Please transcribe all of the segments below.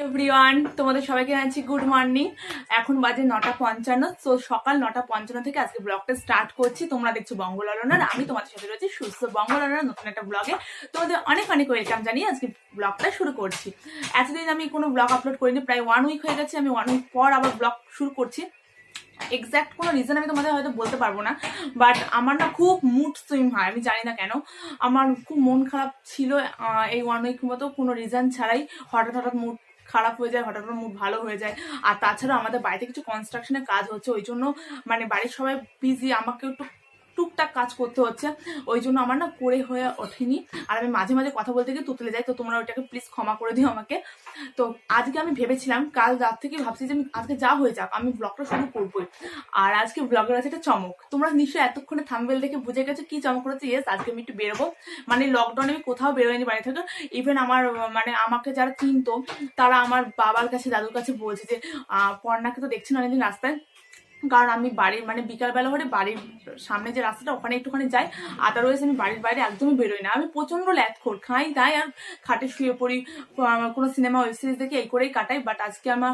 Everyone, তোমাদের সবাইকে জানাচ্ছি গুড মর্নিং। এখন বাজে 9:55। তো সকাল 9:55 থেকে আজকে ব্লগটা স্টার্ট করছি। তোমরা দেখছো বঙ্গলালনার, আমি তোমাদের সাথে রয়েছি সুস্থ বঙ্গলালনার নতুন একটা ব্লগে। তোমাদের অনেক অনেক ওয়েলকাম জানিয়ে আজকে ব্লগটা শুরু করছি। এতদিন আমি কোনো ব্লগ আপলোড করিনি, প্রায় 1 উইক হয়ে গেছে। আমি 1 উইক পর আবার ব্লগ শুরু করছি। এক্স্যাক্ট কোনো রিজন আমি তোমাদের হয়তো বলতে পারবো না, বাট আমার না খুব মুড সুইং হয়, আমি জানি না কেন। আমার খুব মন খারাপ ছিল এই 1 উইক মতো, কোনো রিজন ছাড়াই হঠাৎ হঠাৎ মুড খারাপ হয়ে যায়, হঠাৎ মুড ভালো হয়ে যায়। আর তাছাড়া আমাদের বাড়িতে কিছু কনস্ট্রাকশনের কাজ হচ্ছে, ওই জন্য মানে বাড়ির সবাই বিজি, আমাকে একটু টুকটাক কাজ করতে হচ্ছে, ওই জন্য আমার না করে হয়ে ওঠেনি। আর আমি মাঝে মাঝে কথা বলতে গিয়ে তুতলে যাই, তো তোমরা ওইটাকে প্লিজ ক্ষমা করে দিও আমাকে। তো আজকে আমি ভেবেছিলাম, কাল রাত থেকে ভাবছি যে আমি আজকে যা হয়ে যাক আমি ব্লগটা শুরু করবোই। আর আজকে ব্লগের আছে একটা চমক। তোমরা নিশ্চয়ই এতক্ষণে থাম্বনেল দেখে বুঝে গেছো কি চমক করেছে। ইয়েস, আজকে আমি একটু বেরোবো। মানে লকডাউনে আমি কোথাও বেরোয়নি বাড়ি থেকে। ইভেন আমার মানে আমাকে যারা চিনতো তারা আমার বাবার কাছে দাদুর কাছে বলছে যে পর্ণাকে তো দেখছি না অনেকদিন রাস্তায়। কারণ আমি বাড়ির মানে বিকালবেলা হলে বাড়ির সামনে যে রাস্তাটা ওখানে একটুখানি যাই, আদারওয়াইজ আমি বাড়ির বাইরে একদমই বেরোই না। আমি প্রচন্ড ল্যাথখোর, খাই দাই আর খাটে শুয়ে পড়ি, কোনো সিনেমা ওয়েব সিরিজ দেখে এই করেই কাটাই। বাট আজকে আমার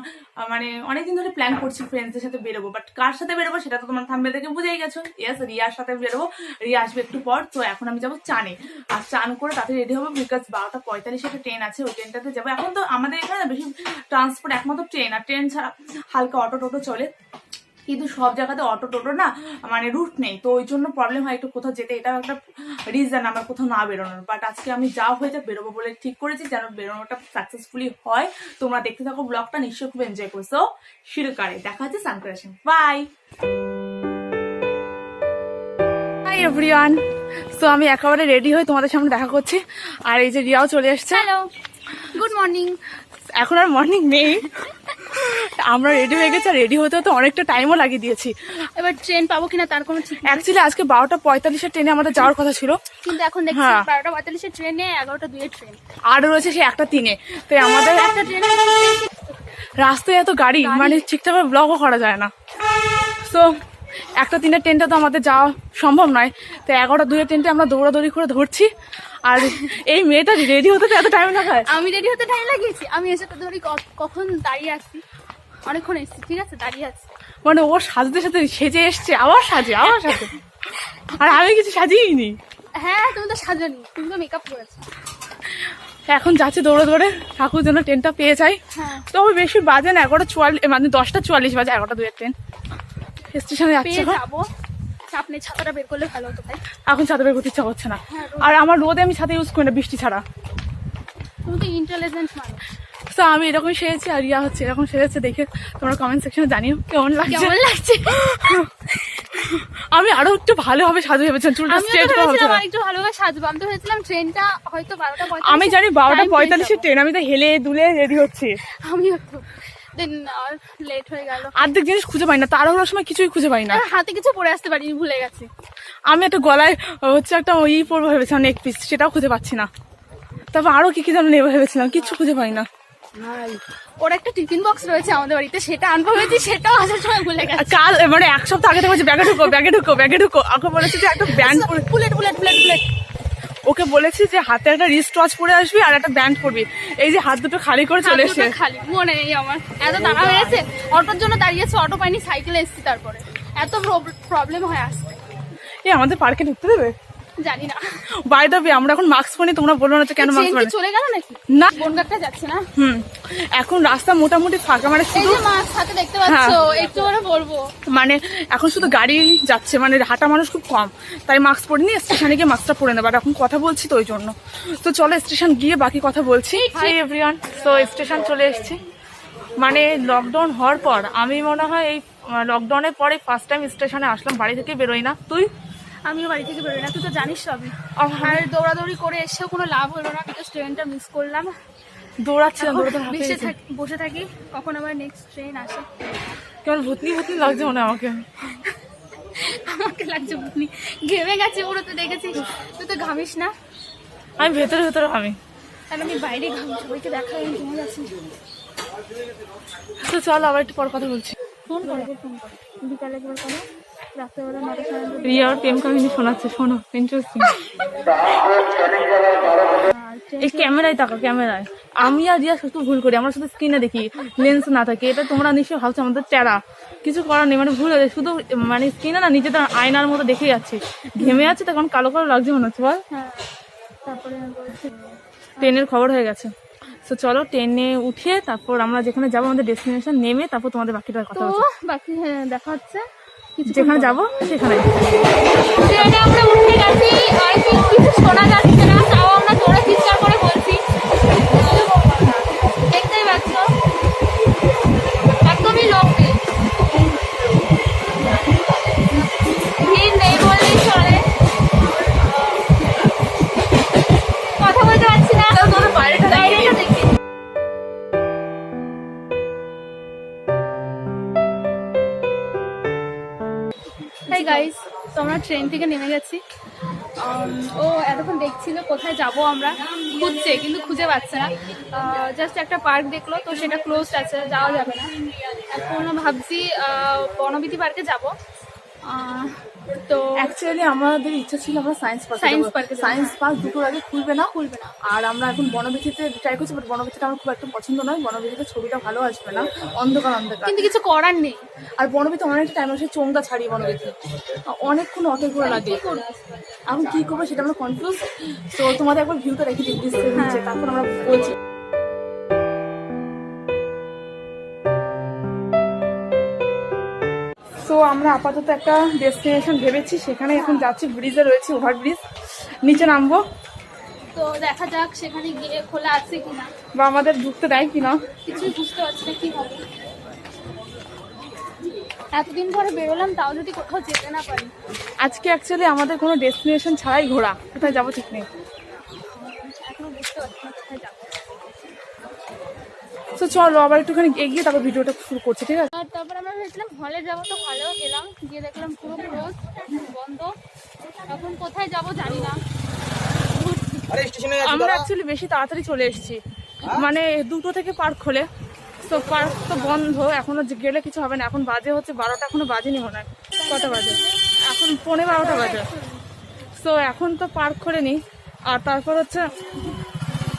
মানে অনেকদিন ধরে প্ল্যান করছি ফ্রেন্ডসদের সাথে বেরোবো, বাট কার সাথে বেরোবো সেটা তো তোমার থাম্বনেল দেখে বুঝেই গেছো। ইয়েস, রিয়ার সাথে বেরোবো। রিয়া আসবে একটু পর। তো এখন আমি যাবো চানে, আর চান করে তাতে রেডি হবো, বিকজ 12:45 একটা ট্রেন আছে, ওই ট্রেনটাতে যাবো। এখন তো আমাদের এখানে বেশি ট্রান্সপোর্ট একমাত্র ট্রেন, আর ট্রেন ছাড়া হালকা অটো টোটো চলে, কিন্তু সব জায়গাতে অটো টোটো না মানে রুট নেই, তো ওই জন্য প্রবলেম হয় একটু কোথাও যেতে। এটাও একটা রিজন আমার কোথাও না বেরোনোর। বাট আজকে আমি যা হয়ে যা বেরোবো বলে ঠিক করেছি, যেন বেরোনোটা সাকসেসফুলি হয়। তোমরা দেখতে থাকো ব্লগটা, নিশ্চয়ই খুব এনজয় করছো। শুরু করে দেখা হচ্ছে সানক্রেশন। Bye hi everyone. সো আমি একেবারে রেডি হয়ে তোমাদের সামনে দেখা করছি, আর এই যে রিয়াও চলে এসছে। Hello, good morning. এখন আর মর্নিং নেই, আমরা রেডি হয়ে গেছি। আর রেডি হতে হতে অনেকটা টাইমও লাগিয়ে দিয়েছি। এবার ট্রেন পাবো কিনা তার কোনো ঠিক নেই। অ্যাকচুয়ালি আজকে 12:45 ট্রেনে আমাদের যাওয়ার কথা ছিল, কিন্তু এখন দেখছি 12:45 ট্রেনে 11:02 ট্রেন, আর রয়েছে সে 1:03। তো আমাদের একটা ট্রেনে রাস্তায় এত গাড়ি, মানে ঠিকঠাক ব্লগও করা যায় না। তো 1:03 ট্রেনটা তো আমাদের যাওয়া সম্ভব নয়, তো 11:02 ট্রেনটা আমরা দৌড়াদৌড়ি করে ধরছি। আর এই মেয়েটা রেডি হতে তো এত টাইম লাগায়। আমি রেডি হতে টাইম লাগিয়েছি, আমি এসে তো ধরি কখন দাঁড়িয়ে আছি, অনেকক্ষণ এসেছি, ঠিক আছে দাঁড়িয়ে আছি। মানে ওর সাজতে সাথে সেজে এসছে, আবার সাজে আবার সাজে, আর আমি কিছু সাজিয়েইনি। হ্যাঁ, তুমি তো সাজানি, তুমি তো মেকআপ করেছো। এখন যাচ্ছে দৌড়ে দৌড়ে, ঠাকুর যেন ট্রেনটা পেয়ে যাই। হ্যাঁ, তো বেশি বাজে না, 11:44 মানে 10:44 বাজে, 11:02 ট্রেন স্টেশনে যাচ্ছে। পেয়ে যাবো, চাপ নেই। ছাতাটা বের করলে ভালো হতো তাই। এখন ছাদে বের করতে ইচ্ছা করছে না, আর আমার রোদে আমি ছাদে ইউজ করি না বৃষ্টি ছাড়া। তুমি তো ইন্টেলিজেন্ট মানুষ। তো আমি এরকম সেরেছি, আর রিয়া হচ্ছে এরকম সেরেছে। দেখে তোমরা কমেন্ট সেকশনে জানিও কেমন লাগছে। কেমন লাগছে? আমি আরো একটু ভালোভাবে সাজু ভেবেছিলাম, চুলটা স্ট্রেট করা হচ্ছে না। একটু ভালোভাবে সাজবো। আমি তো ভেবেছিলাম ট্রেনটা হয়তো 12:45। আমি জানি 12:45 ট্রেন, আমি তো হেলে দুলে রেডি হচ্ছি। আমিও তো দেন লেট হয়ে গেল, অর্ধেক জিনিস খুঁজে পাই না, তাড়াহুড়োর সময় কিছুই খুঁজে পাই না। হাতে কিছু পরে আসতে পারি, ভুলে গেছি। আমি একটা গলায় হচ্ছে একটা ওই পরবো ভেবেছিলাম, নেক পিস, সেটাও খুঁজে পাচ্ছি না। তারপর আরো কি কি যেন নেবো ভেবেছিলাম, কিচ্ছু খুঁজে পাই না। ওর একটা টিফিন বক্স রয়েছে আমাদের বাড়িতে, সেটা আনবো ভেবেছি, সেটাও আসার সময় ভুলে গেছি। কাল মানে এক সপ্তাহ আগে থেকে ব্যাগে ঢুকো ব্যাগে ঢুকো ব্যাগে ঢুকো, ওকে বলেছি যে একটা band, bullet bullet bullet bullet okay বলেছি যে হাতে একটা রিস্ট ওয়াচ পরে আসবি আর একটা ব্যান্ড পরবি। এই যে হাত দুটো খালি করে চলে এসে, খালি মনে নেই আমার, এত তাড়া হয়ে গেছে। অটোর জন্য দাঁড়িয়েছে, অটো পাইনি, সাইকেলে এসেছি। তারপরে এত প্রবলেম হয় আসতে। আমাদের পার্কে ঢুকতে দেবে জানি না। বাই দ্য ওয়ে, আমরা এখন মাস্ক পরি, তোমরা বলো না কেন মাস্ক পরে। চলে গেল নাকি? না, বনগাঁটা যাচ্ছে না। এখন রাস্তা মোটামুটি ফাঁকা, মানে এই যে মাস্ক হাতে দেখতে পাচ্ছো, একটু পরে বলবো। মানে এখন শুধু গাড়ি যাচ্ছে, মানে হাঁটা মানুষ খুব কম, তাই মাস্ক পরিনি। স্টেশনে গিয়ে মাস্কটা পরে নেবো, আর এখন কথা বলছি তো ওই জন্য। তো চলো স্টেশন গিয়ে বাকি কথা বলছি। হাই এভরিওয়ান, তো স্টেশন চলে এসেছি। মানে লকডাউন হওয়ার পর আমি মনে হয় এই লকডাউনের পরে ফার্স্ট টাইম স্টেশনে আসলাম, বাড়ি থেকে বেরোই না। তুই? আমিও বাড়ি থেকে বেরোই না, তুই তো জানিস সবই। আর দৌড়াদৌড়ি করে এসেও কোনো লাভ হলো না, বিকজ ট্রেনটা মিস করলাম। দৌড়াচ্ছিলাম, বসে থাকি, কখন আবার নেক্সট ট্রেন আসে। কেমন ভূতনি ভূতনি লাগছে মনে আমাকে। আমাকে লাগছে ভূতনি, ঘেমে গেছে পুরো। তো দেখেছিস, তুই তো ঘামিস না। আমি ভেতরে ভেতরে ঘামি, তাহলে আমি বাইরে ঘামি, সবাইকে দেখা আমি ঘেমে যাচ্ছি। তো চলো আবার একটু পর কথা বলছি। ফোন করে বিকালে একবার করো, রাত্রেবেলা 9টা সাড়ে 9টা। রিয়ার প্রেম কাহিনী শোনাচ্ছে, শোনো, ইন্টারেস্টিং। এই ক্যামেরায় তাকা, ক্যামেরায়। আমি আর রিয়া শুধু ভুল করি, আমরা শুধু স্ক্রিনে দেখি লেন্স না থাকে। এটা তোমরা নিশ্চয়ই ভাবছো আমাদের টেরা, কিছু করার নেই, মানে ভুল হয়ে যায়। শুধু মানে স্ক্রিনে না নিজেদের আয়নার মতো দেখে যাচ্ছি, ঘেমে যাচ্ছে তখন কালো কালো লাগছে মনে হচ্ছে। বল, হ্যাঁ তারপরে বলছি ট্রেনের খবর হয়ে গেছে। তো চলো ট্রেনে উঠে তারপর আমরা যেখানে যাবো আমাদের ডেস্টিনেশন নেমে তারপর তোমাদের বাকিটার কথা তো বলছি। বাকি হ্যাঁ দেখা হচ্ছে যেখানে যাবো সেখানে। ট্রেনে আমরা উঠে গেছি, আই থিঙ্ক কিছু শোনা যাচ্ছে না, তাও আমরা জোরে চিৎকার করে বলছি। দেখতেই পাচ্ছ একদমই লোক নেই, ভিড় নেই বললেই চলে। কথা বলতে পারছি না, বাইরেটা দেখি। হাই গাইস, তো আমরা ট্রেন থেকে নেমে গেছি। ও এতক্ষণ দেখছিল কোথায় যাব, আমরা খুঁজছে কিন্তু খুঁজে পাচ্ছে না। জাস্ট একটা পার্ক দেখলো, তো সেটা ক্লোজড আছে, যাওয়া যাবে না। এখন ভাবছি বনবিথি পার্কে যাব। তো অ্যাকচুয়ালি আমাদের ইচ্ছা ছিল আমরা সায়েন্স পার্কে, সায়েন্স পার্ক দুটোর আগে খুলবে না। আর আমরা এখন বনবিথিতে ট্রাই করছি, বাট বনবিথিটা আমার খুব একটা পছন্দ নয়। বনবিথিতে ছবিটা ভালো আসবে না, অন্ধকার। কিন্তু কিছু করার নেই। আর বনবিথি অনেকটা টাইম আসে, চোংটা ছাড়িয়ে বনবিথি অনেকক্ষণ অটো করে লাগে। এখন কি করবো সেটা আমরা কনফিউজ। তো তোমাদের একবার ভিউটা রেখে দিচ্ছি, তারপর আমরা বলছি। তো আমরা আপাতত একটা ডেস্টিনেশন ভেবেছি, সেখানে এখন যাচ্ছি। ব্রিজে রয়েছে, ওভারব্রিজ, নিচে নামবো। তো দেখা যাক সেখানে গিয়ে খোলা আছে কিনা, বা আমাদের ঢুকতে দেয় কিনা, কিছুই বুঝতে পারছি না কি হবে। এতদিন পরে বেরোলাম, তাও যদি কোথাও যেতে না পারি। আজকে অ্যাকচুয়ালি আমাদের কোনো ডেস্টিনেশন ছাড়াই ঘোরা, কোথায় যাবো ঠিক নেই। এখনো বুঝতে পারছি না কোথায় যাবো। তো চলো আবার একটুখানি এগিয়ে তারপর ভিডিওটা শুরু করছি, ঠিক আছে? আর তারপর আমরা ভেবেছিলাম হলে যাবো, তো হলেও গেলাম, গিয়ে দেখলাম পুরো ক্লোজ, বন্ধ। এখন কোথায় যাব জানি না। আমরা অ্যাকচুয়ালি বেশি তাড়াতাড়ি চলে এসেছি, মানে 2টো থেকে পার্ক খোলে। তো পার্ক তো বন্ধ, এখনো গেলে কিছু হবে না। এখন বাজে হচ্ছে 12টা, এখনো বাজেনি মনে হয়। কটা বাজে এখন? 12:15 বাজে। তো এখন তো পার্ক খোলেনি। আর তারপর হচ্ছে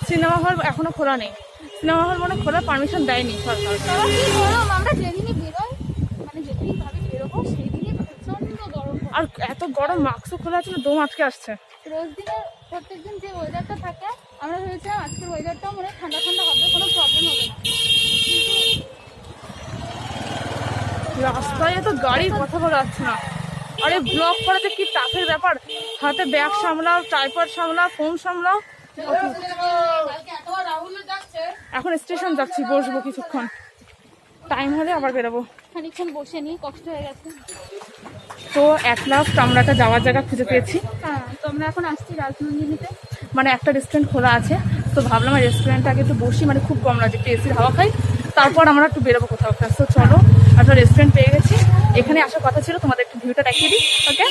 সিনেমা হল এখনো খোলা নেই। সিনেমা হল মানে খোলার পারমিশন দেয়নি সরকার। তারা কি গরম, আমরা যেদিনই বেরোই, মানে যেদিনই ভাবি বেরোবো সেই দিনই প্রচন্ড গরম। আর এত গরম, মাস্কও খোলা আছে না, দম আটকে আসছে। রোজ দিনে প্রত্যেকদিন যে ওয়েদারটা থাকে, আমরা ভেবেছিলাম আজকের ওয়েদারটাও মনে হয় ঠান্ডা ঠান্ডা হবে, কোনো প্রবলেম হবে না। রাস্তায় এত গাড়ির কথা বলা যাচ্ছে না। আরে ব্লগ করাতে কি টাফের ব্যাপার, হাতে ব্যাগ সামলাও, ট্রাইপড সামলাও, ফোন সামলাও। এখন স্টেশন যাচ্ছি, বসবো কিছুক্ষণ, টাইম হলে আবার বেরোবো। খানিকক্ষণ বসে নিই, কষ্ট হয়ে গেছে। তো অ্যাট লাস্ট আমরা একটা যাওয়ার জায়গা খুঁজে পেয়েছি। হ্যাঁ, তো আমরা এখন আসছি রাজনন্দিনীতে। মানে একটা রেস্টুরেন্ট খোলা আছে, তো ভাবলাম রেস্টুরেন্টে আগে একটু বসি, মানে খুব কম লাগে, একটু এসির হাওয়া খাই, তারপর আমরা একটু বেরোবো কোথাও একটা। তো চলো, একটা রেস্টুরেন্ট পেয়ে গেছি, এখানে আসার কথা ছিল। তোমাদের একটু ভিউটা দেখিয়ে দিই, ওকে?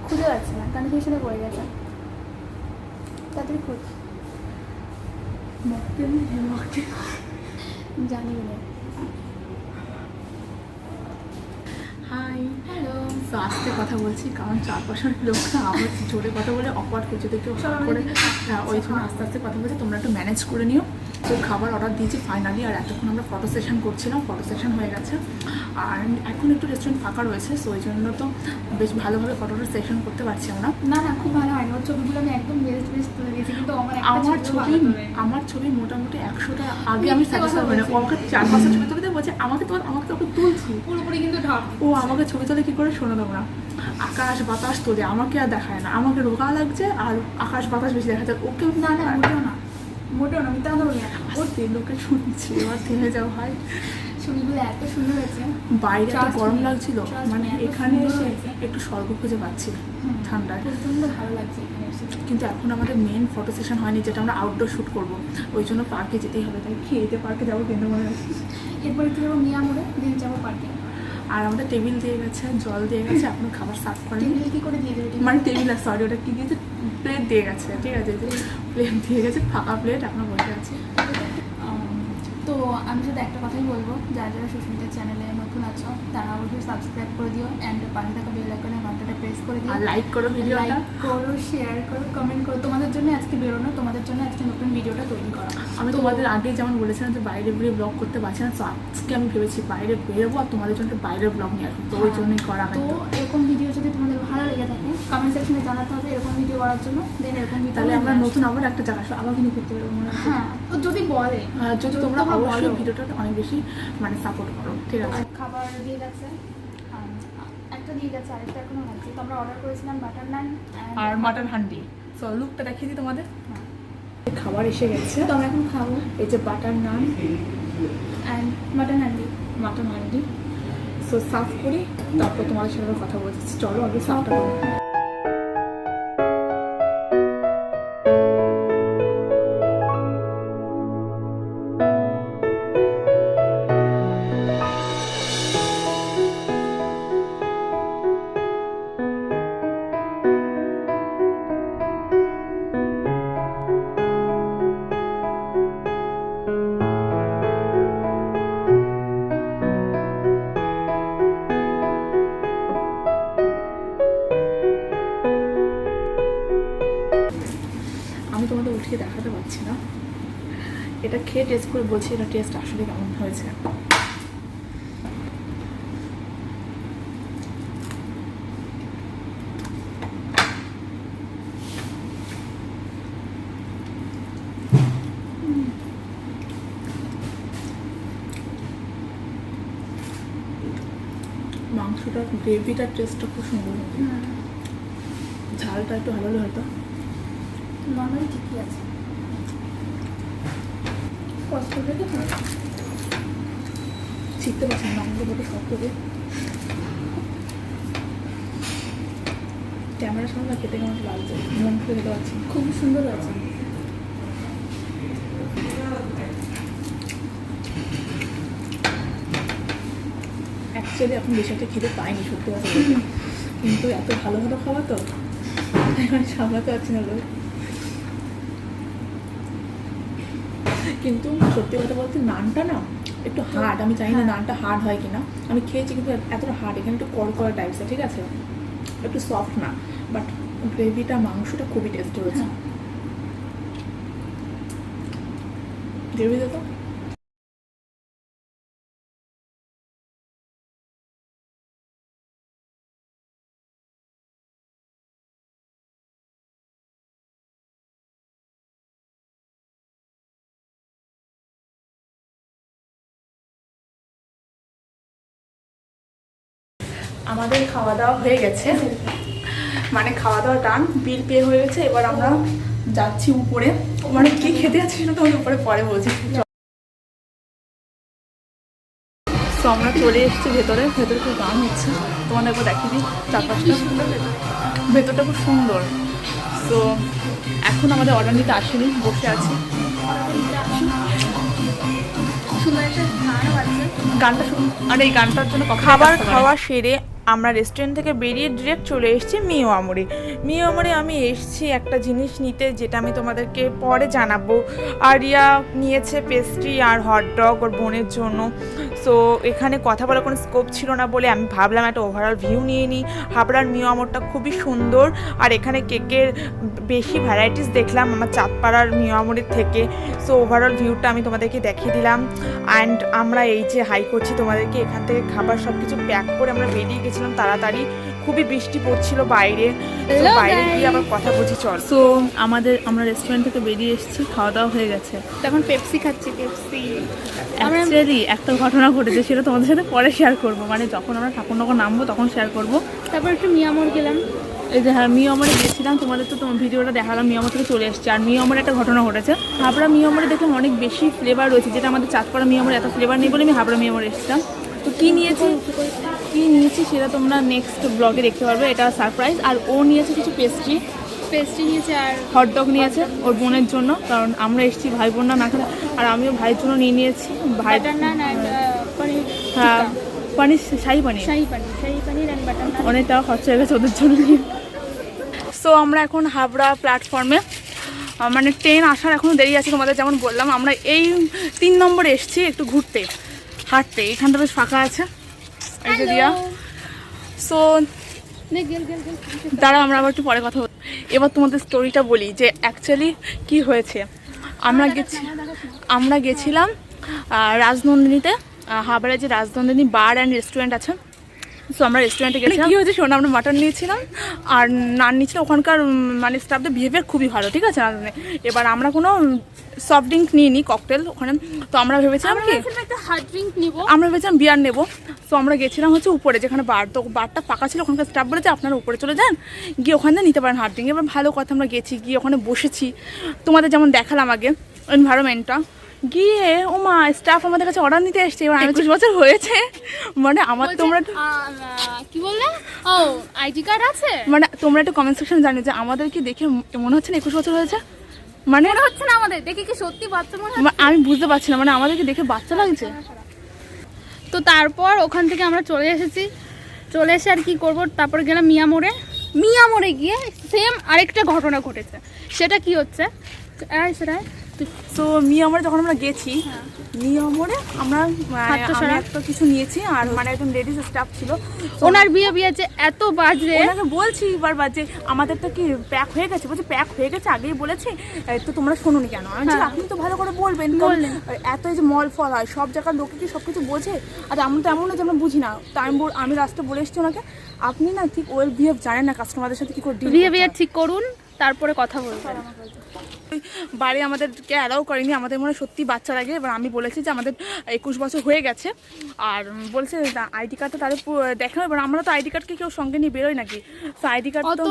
খুঁজে পাচ্ছি না, কনফিউশনে পড়ে গেছে। তাড়াতাড়ি খোঁজ, জানি না। Hi, hello. তো আস্তে কথা বলছি কারণ চারপাশের লোকরা আমার জোরে কথা বলে অকওয়ার্ড করছে, তো কেউ সব করে ওই জন্য আস্তে আস্তে কথা বলছে, তোমরা একটু ম্যানেজ করে নিও। তো খাবার অর্ডার দিয়েছি ফাইনালি, আর এতক্ষণ আমরা ফটো সেশন করছিলাম, ফটো সেশন হয়ে গেছে, আর এখন একটু রেস্টুরেন্ট ফাঁকা রয়েছে, সো ওই জন্য তো বেশ ভালোভাবে ফটোটা সেশন করতে পারছি আমরা। না না, খুব ভালো হয়নি, ওর ছবিগুলো আমি একদম বেস্ট বেস্ট তুলে দিয়েছি, কিন্তু আমার ছবি মোটামুটি 100টা আগে আমি স্যাটিসফাই হই না। ও আমাকে 4-5টা ছবি তুলতে বলছে, আমাকে তো তুলছি পুরোপুরি কিন্তু ঢপ। ও আমাকে ছবি তোলে কি করে শোনো তোমরা, আকাশ বাতাস তোলে, আমাকে আর দেখায় না, আমাকে রোগা লাগছে আর আকাশ বাতাস বেশি দেখা যায়, ওকে না না, মোটেও না, মিথ্যা কথা বলি না। ওর লোকে শুনছি, এবার থেমে যাও ভাই। ছবিগুলো এত সুন্দর হয়েছে, বাইরে এত গরম লাগছিল, মানে এত এখানে সুন্দর এসে হয়েছে। একটু স্বর্গ খুঁজে পাচ্ছি ঠান্ডায়। প্রচন্ড ভালো লাগছে এখানে এসে। কিন্তু এখন আমাদের মেন ফটো সেশন হয়নি, যেটা আমরা আউটডোর শ্যুট করবো, ওই জন্য পার্কে যেতেই হবে, তাই খেয়েতে পার্কে যাবো কিন্তু মনে হচ্ছে। এরপর একটু যাবো মিয়া মোড়ে, দিন যাবো পার্কে। আর আমাদের টেবিল দিয়ে গেছে, জল দিয়ে গেছে, এখনো খাবার সার্ভ করেনি। টেবিল কি করে দিয়ে দেবে? মানে টেবিল আর সরি ওটা কি দিয়েছে, প্লেট দিয়ে গেছে, ঠিক আছে, প্লেট দিয়ে গেছে, ফাঁকা প্লেট, এখনো বসে আছে। তো আমি শুধু একটা কথাই বলবো, যারা যারা সুস্মিতার চ্যানেলে নতুন আছো তারা অবশ্যই সাবস্ক্রাইব করে দিও, অ্যান্ড পাশে থাকা বেল আইকনের ঘন্টাটা প্রেস করে দিও, আর লাইক করো ভিডিওটা, লাইক করো, শেয়ার করো, কমেন্ট করো। তোমাদের জন্য আজকে বেরোনো, তোমাদের জন্য আজকে নতুন ভিডিওটা তৈরি করা। আমি তোমাদের আগে যেমন বলেছিলাম যে বাইরে বেরিয়ে ব্লগ করতে পারছি না, তো আজকে আমি ভেবেছি বাইরে বেরোবো আর তোমাদের জন্য বাইরের ব্লগ নিয়ে আসবো, তো ওই জন্যই করা। তো এরকম ভিডিও যদি তোমাদের ভালো লেগে থাকে কমেন্ট সেকশনে জানাতে হবে এরকম ভিডিও করার জন্য, দেন এরকম ভিডিও তাহলে আমরা নতুন আবার একটা জায়গা আসবো, আবার কিন্তু ঘুরতে বেরোবো মনে হচ্ছে। হ্যাঁ, তো যদি বলে, যদি তোমরা অবশ্যই ভিডিওটা অনেক বেশি মানে সাপোর্ট করো, ঠিক আছে। খাবার দিয়ে গেছে, একটা দিয়ে গেছে, আরেকটা এখনো আছে। তো আমরা অর্ডার করেছিলাম বাটার নান আর মাটন হান্ডি। সো লুকটা দেখিয়ে দিই তোমাদের। খাবার এসে গেছে, তো আমরা এখন খাবো। এই যে butter naan and mutton handi. Mutton handi. So serve করি, তারপর তোমাদের সাথে আবার কথা বলছি। চলো আগে সার্ভটা করো। আমি তোমাদের উঠিয়ে দেখাতে পারছি না, এটা খেয়ে টেস্ট করে বলছি এটা টেস্ট আসলে কেমন হয়েছে। মাংসটার গ্রেভিটার টেস্টটা খুব সুন্দর, ঝালটা একটু ভালো হলে হয়তো। নর্মালি ঠিকই আছে, কষ্ট করে শিখতে পারছি না, মাংস বড় শক্ত করে। ক্যামেরার সামনে খেতে কেমন লাগছে, মন খুলে খেতে পারছি, খুব সুন্দর আছে। অ্যাকচুয়ালি এখন বেশি একটা খেতে পাইনি সত্যি কথা বলতে, কিন্তু এত ভালো ভালো খাওয়া তো এখন সামলাতে পারছি না লোক। কিন্তু সত্যি কথা বলতে নানটা না একটু হার্ড, আমি জানি না নানটা হার্ড হয় কিনা, আমি খেয়েছি কিন্তু এতটা হার্ড, এখানে একটু কড়কড়া টাইপসের, ঠিক আছে, একটু সফট না, বাট গ্রেভিটা মাংসটা খুবই টেস্টি হয়েছে। গ্রেভি তো আমাদের খাওয়া দাওয়া হয়ে গেছে, মানে খাওয়া দাওয়া ডান, বিল পে হয়ে গেছে। এবার আমরা যাচ্ছি উপরে, মানে কি খেতে যাচ্ছি সেটা তোমাদের উপরে পরে বলছি। তো আমরা চলে এসেছি ভেতরে, ভেতরে খুব গান হচ্ছে, তোমাদের একবার দেখিয়ে দিই চারপাশটা, ভেতরটা খুব সুন্দর। তো এখন আমাদের অর্ডার নিতে আসেনি, বসে আছি, গানটা শুন, আর এই গানটার জন্য খাবার খাওয়া সেরে আমরা রেস্টুরেন্ট থেকে বেরিয়ে ডিরেক্ট চলে এসেছি মিও আমরে। মিও আমরে আমি এসেছি একটা জিনিস নিতে, যেটা আমি তোমাদেরকে পরে জানাবো। আর রিয়া নিয়েছে পেস্ট্রি আর হটডগ ওর বোনের জন্য। সো এখানে কথা বলার কোনো স্কোপ ছিল না বলে আমি ভাবলাম একটা ওভারঅল ভিউ নিয়ে নিই। হাবড়ার মিও আমরটা খুবই সুন্দর, আর এখানে কেকের বেশি ভ্যারাইটিস দেখলাম আমার চাঁদপাড়ার মিও আমরের থেকে। সো ওভারঅল ভিউটা আমি তোমাদেরকে দেখিয়ে দিলাম। অ্যান্ড আমরা এই যে হাই করছি তোমাদেরকে, এখান থেকে খাবার সব কিছু প্যাক করে আমরা বেরিয়ে গেছিলাম তাড়াতাড়ি। খুবই বৃষ্টি পড়ছিল বাইরে, তো বাইরে গিয়ে আবার কথা বলছি চল। সো আমরা রেস্টুরেন্ট থেকে বেরিয়ে এসেছি, খাওয়া দাওয়া হয়ে গেছে। তখন পেপসি খাচ্ছি, পেপসি। অ্যাকচুয়ালি একটা ঘটনা ঘটেছে, সেটা তোমাদের সাথে পরে শেয়ার করবো, মানে যখন আমরা ঠাকুরনগর নামবো তখন শেয়ার করবো। তারপর একটু মিয়ামর গেলাম। এই যে হ্যাঁ মিও আমরে গেছিলাম, তোমাদের তো তোমার ভিডিওটা দেখালাম। মিও আমর থেকে চলে এসেছি। আর মিও আমরে একটা ঘটনা ঘটেছে, হাবড়া মিও আমরে দেখলাম অনেক বেশি ফ্লেভার রয়েছে, যেটা আমাদের চাঁদপাড়া মিও আমরে এত ফ্লেভার নেই বলে আমি হাবড়া মিও আমরে এসেছিলাম। তো কী নিয়েছি সেটা তোমরা নেক্সট ব্লগে দেখতে পারবে, এটা সারপ্রাইজ। আর ও নিয়েছে কিছু পেস্ট্রি নিয়েছে আর হটডগ নিয়েছে ওর বোনের জন্য, কারণ আমরা এসেছি ভাই বোন না খেলে। আর আমিও ভাইয়ের জন্য নিয়ে নিয়েছি ভাই হ্যাঁ পানির শাহি পানির অনেক টাকা খরচা হয়ে গেছে ওদের জন্য। সো আমরা এখন হাবড়া প্ল্যাটফর্মে, মানে ট্রেন আসার এখনও দেরি আছে। তোমাদের যেমন বললাম, আমরা এই 3 নম্বরে এসেছি একটু ঘুরতে হাঁটতে। এখানটা বেশ ফাঁকা আছে, এই যে রিয়া। সো দাঁড়া, আমরা আবার একটু পরে কথা বলি। এবার তোমাদের স্টোরিটা বলি যে অ্যাকচুয়ালি কি হয়েছে। আমরা গেছিলাম রাজনন্দিনীতে, হাবড়ায় যে রাজনন্দিনী বার অ্যান্ড রেস্টুরেন্ট আছে। সো আমরা রেস্টুরেন্টে গেছিলাম। কী হয়েছে শোনো, আমরা মাটন নিয়েছিলাম আর নান নিয়েছিলাম। ওখানকার মানে স্টাফদের বিহেভিয়ার খুবই ভালো, ঠিক আছে। এবার আমরা কোনো সফট ড্রিঙ্ক নিইনি, ককটেল ওখানে। তো আমরা ভেবেছিলাম কি আমরা ভেবেছিলাম বিয়ার নেবো। তো আমরা গেছিলাম হচ্ছে উপরে, যেখানে বার, তো বারটা ফাঁকা ছিল। ওখানকার স্টাফ বলেছে আপনারা উপরে চলে যান, গিয়ে ওখানে নিতে পারেন হার্ড ড্রিঙ্ক। এবার ভালো কথা, আমরা গেছি, গিয়ে ওখানে বসেছি। তোমাদের যেমন দেখালাম আগে এনভায়রনমেন্টটা, গিয়ে ও মা স্টাফ আমাদের কাছে অর্ডার নিতে এসছে। এবার 21 বছর হয়েছে, মানে আমার তোমরা কি বললে, ও আইডি কার্ড আছে, মানে তোমরা একটু কমেন্ট সেকশন জানো যে আমাদের কি দেখে মনে হচ্ছে না 21 বছর হয়েছে, মানে মনে হচ্ছে না আমাদের দেখে কি সত্যি বাচ্চা মনে হচ্ছে? আমি বুঝতে পারছি না, মানে আমাদেরকে দেখে বাচ্চা লাগছে। তো তারপর ওখান থেকে আমরা চলে এসেছি, চলে এসে আর কি করবো, তারপর গেলাম মিয়ামোড়ে গিয়ে সেম আরেকটা ঘটনা ঘটেছে। সেটা কি হচ্ছে সেটা তো মিয়ামরে যখন আমরা গেছি, মিয়ামরে আমরা একটা কিছু নিয়েছি। আর মানে একজন লেডিস স্টাফ ছিল, ওনার বিয়ে যে এত বাজে, ওনাকে বলছি বারবার যে আমাদের তো কি প্যাক হয়ে গেছে, বলছে প্যাক হয়ে গেছে আগেই বলেছি, তো তোমরা শোনোনি কেন? আমি বলছি আপনি তো ভালো করে বলবেন, এত যে মল ফল হয় সব জায়গার লোকে কি সব কিছু বোঝে? আর এমন তো এমন না যে আমরা বুঝি না। তো আমি লাস্টে বলে এসেছি ওনাকে, আপনি না ঠিক ওয়েল বিহেভ জানেন না, কাস্টমারদের সাথে কি করে বিহেভিয়ার ঠিক করুন, তারপরে কথা বলবেন। বাড়ি আমাদেরকে অ্যালাউ করেনি, আমাদের মনে সত্যি বাচ্চা লাগে। এবার আমি বলেছি যে আমাদের 21 বছর হয়ে গেছে, আর বলছে আইডি কার্ড তো তাদের দেখানো। এবার আমরা তো আইডি কার্ডকে কেউ সঙ্গে নিয়ে বেরোয় নাকি? তো আইডি কার্ড তো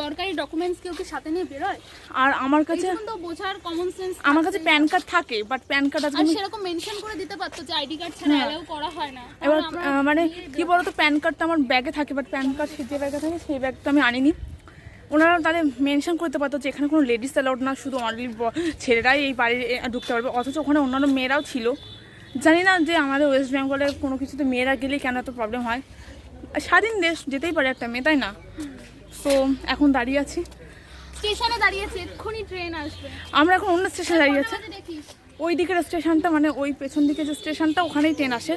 দরকারি ডকুমেন্টস কেউ কি সাথে নিয়ে বেরোয়? আর আমার কাছে তো বোঝার কমন সেন্স, আমার কাছে প্যান কার্ড থাকে, বাট প্যান কার্ড আজকে সেরকম মেনশন করে দিতে পারতো যে আইডি কার্ড ছাড়া অ্যালাউ করা হয় না। এবার মানে কি বলতো, প্যান কার্ডটা আমার ব্যাগে থাকে, বাট প্যান কার্ড যে ব্যাগে থাকে সেই ব্যাগটা আমি আনিনি। ওনারা তাদের মেনশন করতে পারতো যে এখানে কোনো লেডিস অ্যালাউড না, শুধু অনলি ছেলেরাই এই বাড়ি ঢুকতে পারবে। অথচ ওখানে অন্যান্য মেয়েরাও ছিল। জানি না যে আমাদের ওয়েস্ট বেঙ্গলে কোনো কিছুতে মেয়েরা গেলেই কেন এত প্রবলেম হয়। স্বাধীন দেশ, যেতেই পারে একটা মেয়ে, তাই না? তো এখন দাঁড়িয়ে আছি, স্টেশনে দাঁড়িয়েছি, এক্ষুনি ট্রেন আসবে। আমরা এখন অন্য স্টেশনে দাঁড়িয়ে আছি, ওই দিকের স্টেশনটা, মানে ওই পেছন দিকে যে স্টেশনটা ওখানেই ট্রেন আসে,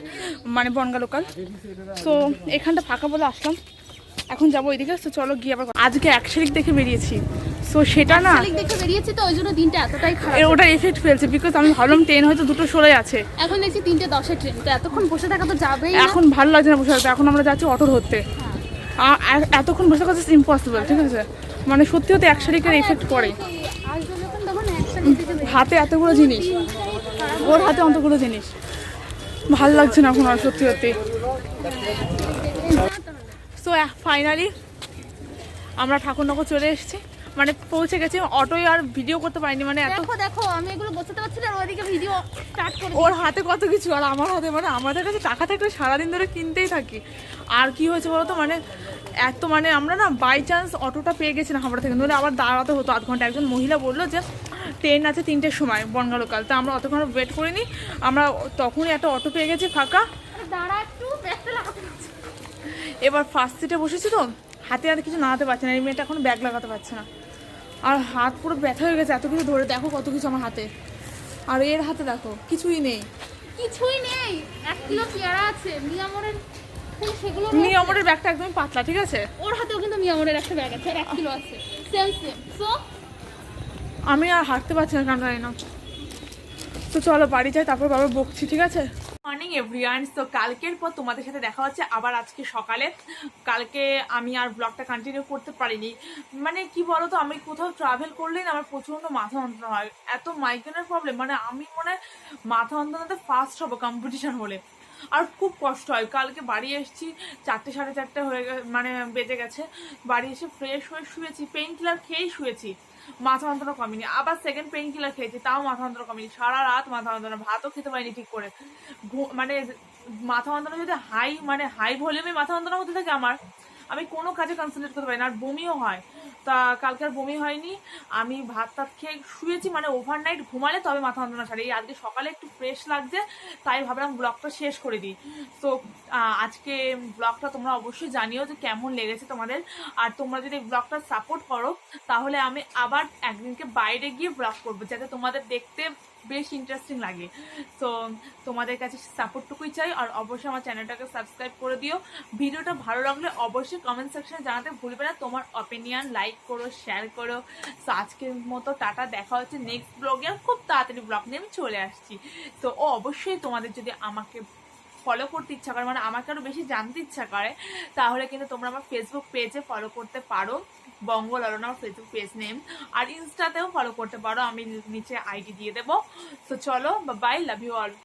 মানে বনগা লোকাল। তো এখানটা ফাঁকা বলে আসলাম, এখন যাবো ওইদিকে। তো চলো গিয়ে আবার। আজকে 1 শালিক দেখে বেরিয়েছি, সো সেটা না দেখে বেরিয়েছি, তো ওই জন্য দিনটা এতটাই খারাপ, ওটা এফেক্ট ফেলছে। বিকজ আমি ভাবলাম ট্রেন হয়তো 2:16 আছে, এখন দেখছি 3:10 ট্রেন। তো এতক্ষণ বসে থাকা তো যাবেই, এখন ভালো লাগছে না বসে থাকতে। এখন আমরা যাচ্ছি অটো ধরতে। এতক্ষণ বসে থাকা ইম্পসিবল, ঠিক আছে? মানে সত্যি হতে 1 শালিকের এফেক্ট পড়ে। হাতে এতগুলো জিনিস, ওর হাতে অতগুলো জিনিস, ভালো লাগছে না এখন আর সত্যি সত্যি। সো ফাইনালি আমরা ঠাকুরনগর চলে এসেছি, মানে পৌঁছে গেছি। অটোয় আর ভিডিও করতে পারিনি, মানে দেখো আমি এগুলো বসাতে পারছি না, ওইদিকে ভিডিও স্টার্ট করে ওর হাতে কত কিছু, আর আমার হাতে, মানে আমাদের কাছে টাকা থাকলে সারাদিন ধরে কিনতেই থাকি। আর কি হয়েছে বলো তো, মানে এত মানে আমরা না বাই চান্স অটোটা পেয়ে গেছি না হাবড়া থেকে, নইলে আবার দাঁড়াতে হতো 1/2 ঘন্টা। একজন মহিলা বললো যে ট্রেন আছে 3টের সময় বনগা লোকাল, তো আমরা অতক্ষণ ওয়েট করিনি, আমরা তখনই একটা অটো পেয়ে গেছি ফাঁকা। এবার ফার্স্ট সিটে বসেছি তো হাতে আর কিছু নাড়াতে পারছে না, এই মেয়েটা এখন ব্যাগ লাগাতে পারছে না, আর হাত পুরো ব্যথা হয়ে গেছে এত কিছু ধরে, দেখো কত কিছু আমার হাতে, আর এর হাতে দেখো কিছুই নেই। কিছুই নেই, 1 কিলো পেয়ারা আছে মিয়ামরের, সেগুলো নিয়মের ব্যাগটা একদম পাতলা, ঠিক আছে। ওর হাতেও কিন্তু মিয়ামরের একটা ব্যাগ আছে আর 1 কিলো আছে, সেম সেম। সো আমি আর হাঁটতে পারছি না, কেন জানি না। তো চলো বাড়ি যাই, তারপর বাবা বকছি, ঠিক আছে। মর্নিং এভরিওয়ান, তো কালকের পর তোমাদের সাথে দেখা হচ্ছে আবার আজকে সকালে। কালকে আমি আর ব্লগটা কন্টিনিউ করতে পারিনি, মানে কি বলো তো, আমি কোথাও ট্রাভেল করলেই না আমার প্রচণ্ড মাথা যন্ত্রণা হয়, এত মাইগ্রেনের প্রবলেম, মানে আমি মনে হয় মাথা যন্ত্রণাতে ফার্স্ট হবো কম্পিটিশন হলে, আর খুব কষ্ট হয়। কালকে বাড়ি এসেছি 4টে 4:30 হয়ে মানে বেজে গেছে, বাড়ি এসে ফ্রেশ হয়ে শুয়েছি, পেইন কিলার খেয়েই শুয়েছি, মাথা যন্ত্রণা কমেনি, আবার সেকেন্ড পেইন কিলার খেয়েছি, তাও মাথা যন্ত্রণা কমেনি, সারা রাত মাথা যন্ত্রণা, ভাতও খেতে পারিনি ঠিক করে। মানে মাথা যন্ত্রণা যদি হাই ভলিউমে মাথা যন্ত্রণা হতে থাকে আমার, আমি কোনো কাজে কনসেন্ট্রেট করতে পারি না, আর বমিও হয়। তা কালকে আর বমি হয়নি, আমি ভাত টাত খেয়ে শুয়েছি, মানে ওভারনাইট ঘুমালে তবে মাথা যন্ত্রণা ছাড়ে। এই আজকে সকালে একটু ফ্রেশ লাগছে, তাই ভাবলাম ব্লগটা শেষ করে দিই। তো আজকে ব্লগটা তোমরা অবশ্যই জানিও যে কেমন লেগেছে তোমাদের, আর তোমরা যদি ব্লগটা সাপোর্ট করো তাহলে আমি আবার একদিনকে বাইরে গিয়ে ব্লগ করবো, যাতে তোমাদের দেখতে বেশ ইন্টারেস্টিং লাগে। তো তোমাদের কাছে সাপোর্টটুকুই চাই, আর অবশ্যই আমার চ্যানেলটাকে সাবস্ক্রাইব করে দিও। ভিডিওটা ভালো লাগলে অবশ্যই কমেন্ট সেকশনে জানাতে ভুলবে না তোমার অপিনিয়ন, লাইক করো, শেয়ার করো। তো আজকের মতো টাটা, দেখা হচ্ছে নেক্সট ব্লগে, খুব তাড়াতাড়ি ব্লগ নিয়ে আমি চলে আসছি। তো অবশ্যই তোমাদের যদি আমাকে ফলো করতে ইচ্ছা করে, মানে আমাকে আরও বেশি জানতে ইচ্ছা করে, তাহলে কিন্তু তোমরা আমার ফেসবুক পেজে ফলো করতে পারো, বঙ্গলালনা আমার ফেসবুক পেজ নেম, আর ইনস্টাতেও ফলো করতে পারো, আমি নিচে আইডি দিয়ে দেবো। তো চলো, বাই, লাভ ইউ অল।